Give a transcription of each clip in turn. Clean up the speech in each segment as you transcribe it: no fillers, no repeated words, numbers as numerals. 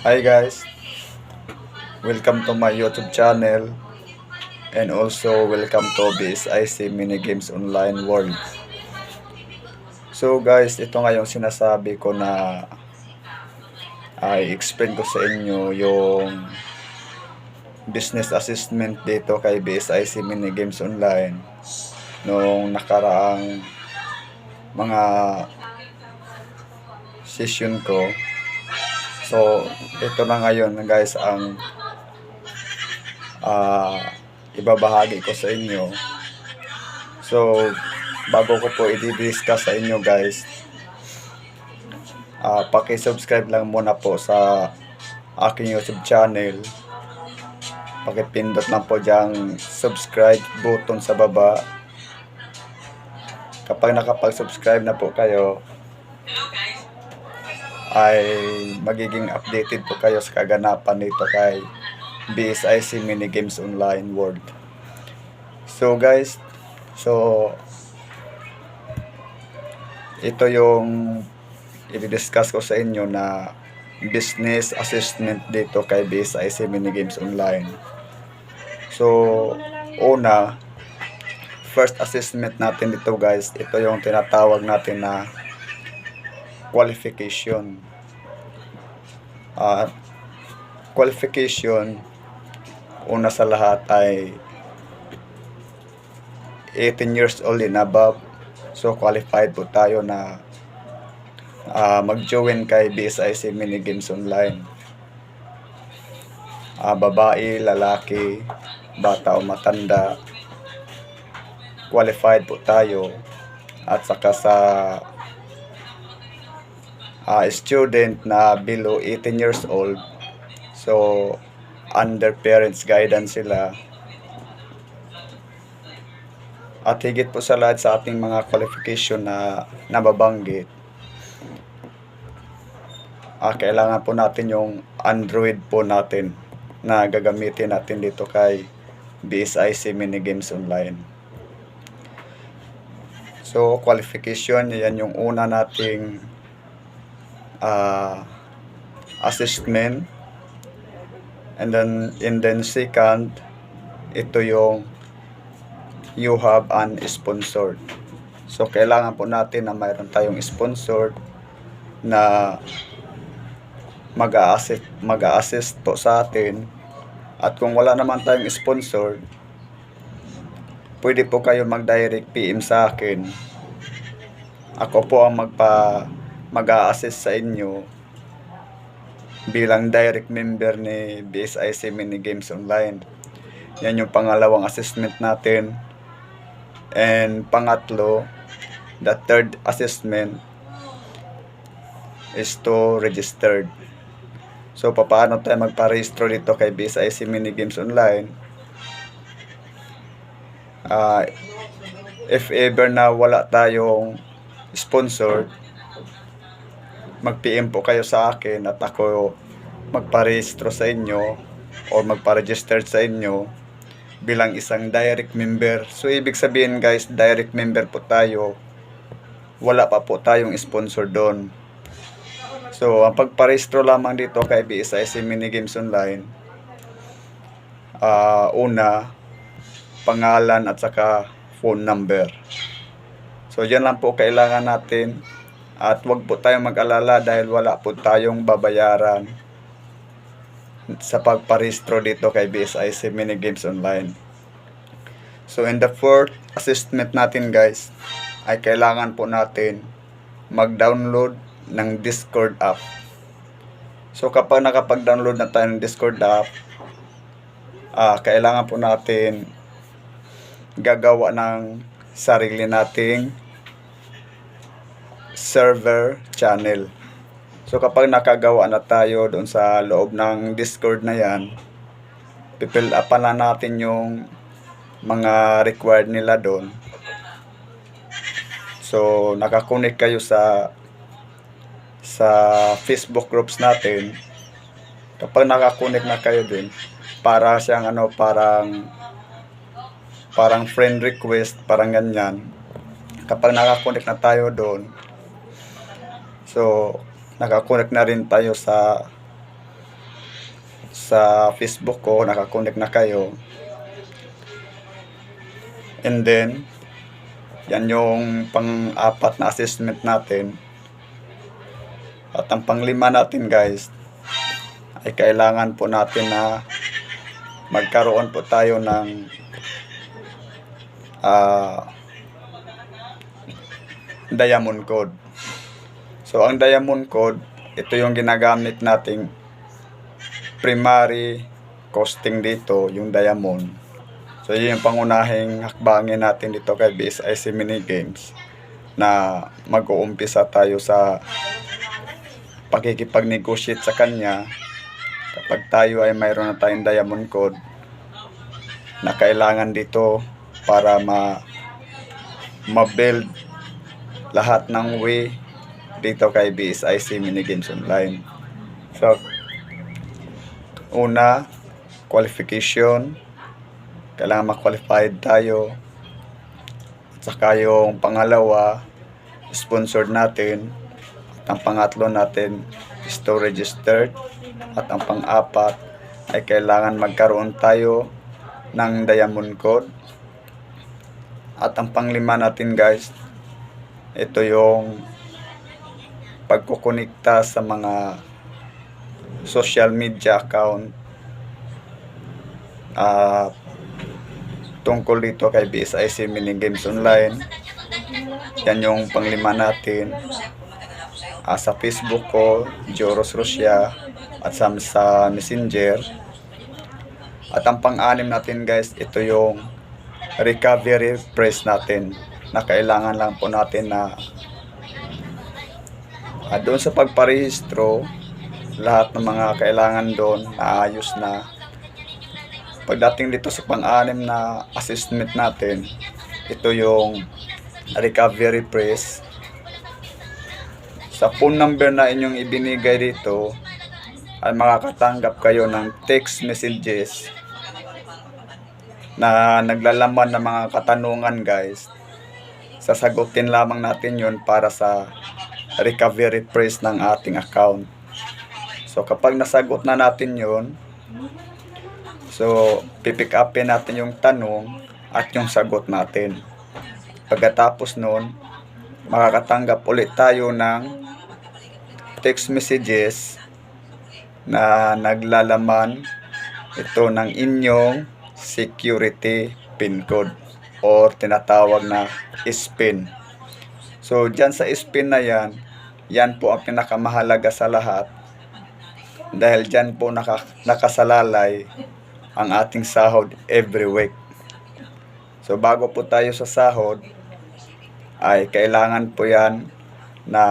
Hi guys, welcome to my YouTube channel and also welcome to BSIC Mini Games Online World. So guys, ito nga yung sinasabi ko na i-explain ko sa inyo yung business assessment dito kay BSIC Mini Games Online noong nakaraang mga session ko. So, ito na ngayon guys ang ibabahagi ko sa inyo. So, bago ko po i-discuss sa inyo guys, paki-subscribe lang muna po sa aking YouTube channel. Paki-pindot lang po diyang subscribe button sa baba. Kapag nakapag-subscribe na po kayo, ay magiging updated po kayo sa kaganapan nito kay BSIC Mini Games Online World. So guys, ito yung i-discuss ko sa inyo na business assessment dito kay BSIC Mini Games Online. So, first assessment natin dito guys, ito yung tinatawag natin na qualification. Qualification, una sa lahat ay 18 years old and above. So qualified po tayo na mag-join kay BSIC Mini Games Online. Babae, lalaki, bata o matanda, qualified po tayo. At saka sa student na below 18 years old, so under parents guidance sila. At higit po sa lahat sa ating mga qualification na nababanggit, kailangan po natin yung Android po natin na gagamitin natin dito kay BSIC Mini Games Online. So qualification, yan yung una nating assessment. And then second, ito yung you have an sponsored. So kailangan po natin na mayroon tayong sponsored na mag-a-assist po sa atin. At kung wala naman tayong sponsored, pwede po kayo mag-direct PM sa akin. Ako po ang mag-a-assist sa inyo bilang direct member ni BSIC Mini Games Online. Yan yung pangalawang assessment natin. And pangatlo, the third assessment is to registered. So paano tayo magparehistro dito kay BSIC Mini Games Online? If ever na wala tayong sponsored, mag-PM po kayo sa akin at ako magparehistro sa inyo o magpa-register sa inyo bilang isang direct member. So ibig sabihin guys, direct member po tayo, wala pa po tayong sponsor doon. So ang pagparehistro lamang dito kay BSIC Mini Games Online, una, pangalan at saka phone number. So yan lang po kailangan natin. At wag po tayong mag-alala dahil wala po tayong babayaran sa pagparehistro dito kay BSIC Mini Games Online. So in the fourth assessment natin guys, ay kailangan po natin mag-download ng Discord app. So kapag nakapag-download na tayo ng Discord app, kailangan po natin gagawa ng sarili nating server channel. So kapag nakagawa na tayo doon sa loob ng Discord na yan, pipill upan lang natin yung mga required nila doon. So nakakonek kayo sa Facebook groups natin. Kapag nakakonek na kayo din, para siyang parang friend request, parang ganyan. Kapag nakakonek na tayo doon, so nakakonek na rin tayo sa sa Facebook ko, nakakonect na kayo. And then, yan yung pang-apat na assessment natin. At ang pang-lima natin guys, ay kailangan po natin na magkaroon po tayo ng diamond code. So, ang diamond code, ito yung ginagamit nating primary costing dito, yung diamond. So, yun yung pangunahing hakbangin natin dito kay BSIC Mini Games na mag-uumpisa tayo sa pakikipag-negotiate sa kanya kapag tayo ay mayroon na tayong diamond code na kailangan dito para ma-build lahat ng way dito kay BSIC Mini Games Online. So, una, qualification. Kailangan ma-qualified tayo. At saka yung pangalawa, sponsored natin. At ang pangatlo natin is to registered. At ang pang-apat ay kailangan magkaroon tayo ng diamond code. At ang pang-lima natin guys, ito yung pagkukonekta sa mga social media account tungkol dito kay BSIC Mini Games Online. Yan yung pang-lima natin. Sa Facebook ko, Joros Russia, at sa Messenger. At ang pang-anim natin guys, ito yung recovery phrase natin na kailangan lang po natin na doon sa pagparehistro, lahat ng mga kailangan doon naayos na. Pagdating dito sa pang-anim na assessment natin, ito yung recovery phrase. Sa phone number na inyong ibinigay dito, ay makakatanggap kayo ng text messages na naglalaman ng mga katanungan guys. Sasagutin lamang natin yon para sa recovery phrase ng ating account. So kapag nasagot na natin yon, so pipick upin natin yung tanong at yung sagot natin. Pagkatapos nun, makakatanggap ulit tayo ng text messages na naglalaman ito ng inyong security pin code or tinatawag na SPIN. So dyan sa SPIN na yan, yan po ang pinakamahalaga sa lahat dahil dyan po nakasalalay ang ating sahod every week. So bago po tayo sa sahod, ay kailangan po yan na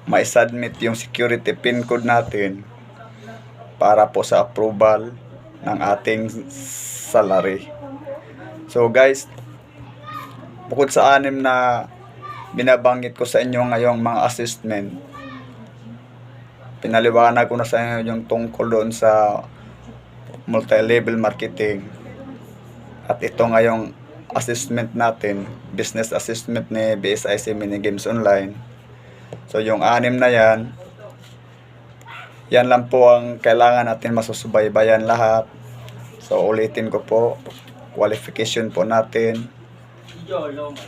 ma-submit yung security pin code natin para po sa approval ng ating salary. So guys, bukod sa 6 na binabanggit ko sa inyo ngayong mga assessment, pinaliwanag ko na sa inyo yung tungkol doon sa multi-level marketing. At ito ngayong assessment natin, business assessment ni BSIC Mini Games Online. So yung 6 na yan lang po ang kailangan natin masusubaybayan lahat. So ulitin ko po, qualification po natin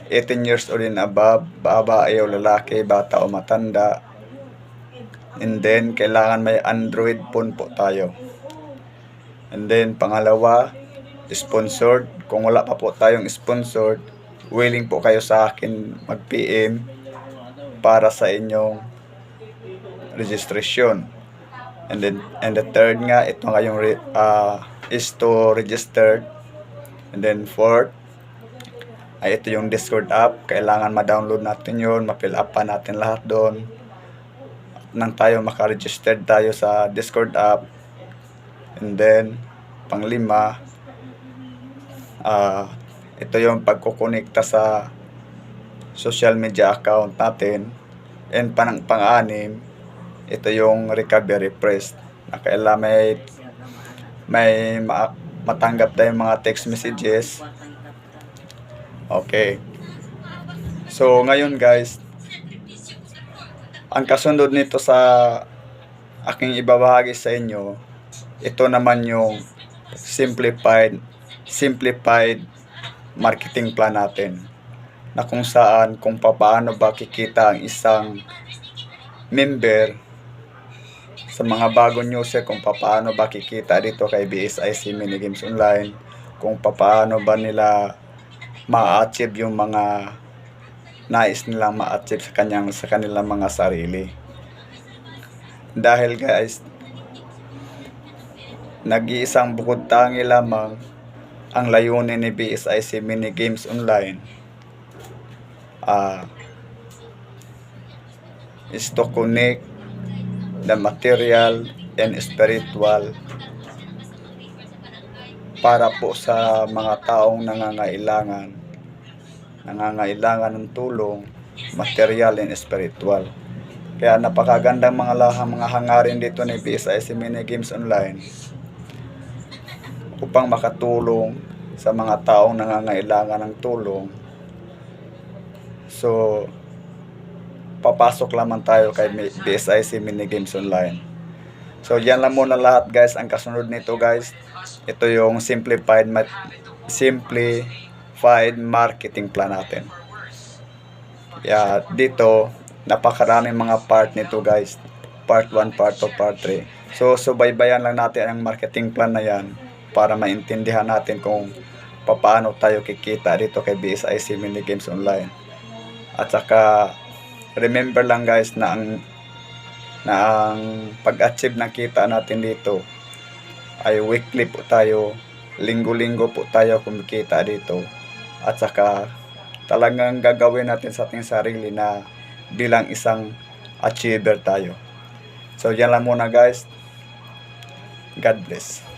18 years old and above, babae o lalaki, bata o matanda. And then kailangan may Android phone po tayo. And then pangalawa, sponsored. Kung wala pa po tayong sponsored, willing po kayo sa akin mag-PM para sa inyong registration. And the third nga, ito nga yung is to register. And then fourth, ay ito yung Discord app. Kailangan ma-download natin yun, ma-fill up pa natin lahat doon nang tayo maka-registered tayo sa Discord app. And then panglima, ito yung pagkukonekta sa social media account natin. And pang-anim, ito yung recovery phrase na kailangan may matanggap tayong mga text messages. Okay. So ngayon guys, ang kasunod nito sa aking ibabahagi sa inyo ito naman yung simplified marketing plan natin, na kung saan, kung paano ba kikita ang isang member sa mga bagong user, kung paano ba kikita dito kay BSIC Mini Games Online, kung paano ba nila ma-achieve yung mga nais nilang ma-achieve sa kanilang mga sarili. Dahil guys, nag-iisang bukod tangi lamang ang layunin ni BSIC Mini Games Online, is to connect the material and spiritual para po sa mga taong nangangailangan ng tulong, material and spiritual. Kaya napakagandang mga hangarin dito ni BSIC Mini Games Online upang makatulong sa mga taong nangangailangan ng tulong. So, papasok lamang tayo kay BSIC Mini Games Online. So, yan lang muna lahat guys. Ang kasunod nito guys, ito yung simplified marketing plan natin. Dito, napakaraming mga part nito guys. Part 1, part 2, part 3. So, subaybayan lang natin ang marketing plan na yan para maintindihan natin kung paano tayo kikita dito kay BSIC Mini Games Online. At saka, remember lang guys na ang pag-achieve ng kita natin dito ay weekly po tayo, linggo-linggo po tayo kumikita dito. At saka talagang gagawin natin sa ating sarili na bilang isang achiever tayo. So yan lang muna guys. God bless.